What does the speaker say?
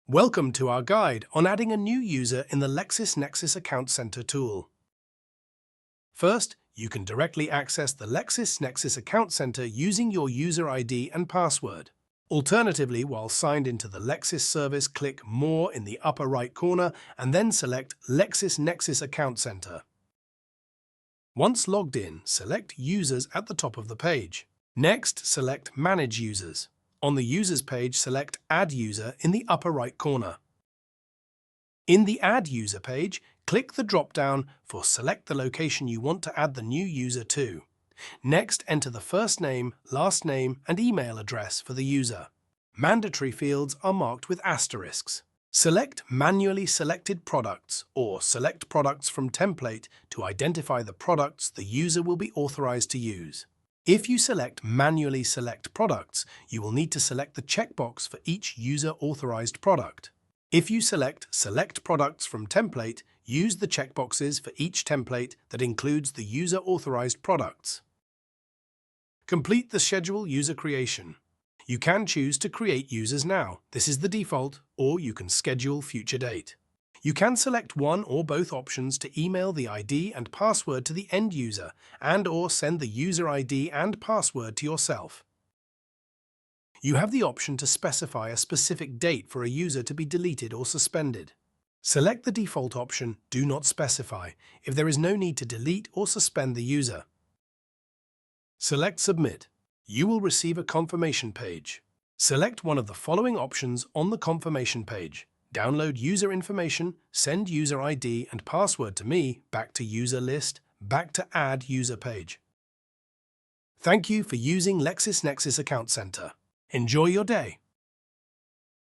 Welcome to our guide on adding a new user in the LexisNexis Account Center tool. First, you can directly access the LexisNexis Account Center using your user ID and password. Alternatively, while signed into the Lexis service, click More in the upper right corner and then select LexisNexis Account Center. Once logged in, select Users at the top of the page. Next, select Manage Users. On the Users page, select Add User in the upper right corner. In the Add User page, click the drop-down for select the location you want to add the new user to. Next, enter the first name, last name, and email address for the user. Mandatory fields are marked with asterisks. Select Manually Selected Products or Select Products from Template to identify the products the user will be authorized to use. If you select Manually Select Products, you will need to select the checkbox for each user-authorized product. If you select Select Products from Template, use the checkboxes for each template that includes the user-authorized products. Complete the schedule user creation. You can choose to create users now. This is the default, or you can schedule future date. You can select one or both options to email the ID and password to the end user and/or send the user ID and password to yourself. You have the option to specify a specific date for a user to be deleted or suspended. Select the default option, Do Not Specify, if there is no need to delete or suspend the user. Select Submit. You will receive a confirmation page. Select one of the following options on the confirmation page. Download user information, send user ID and password to me, back to user list, back to add user page. Thank you for using LexisNexis Account Center. Enjoy your day.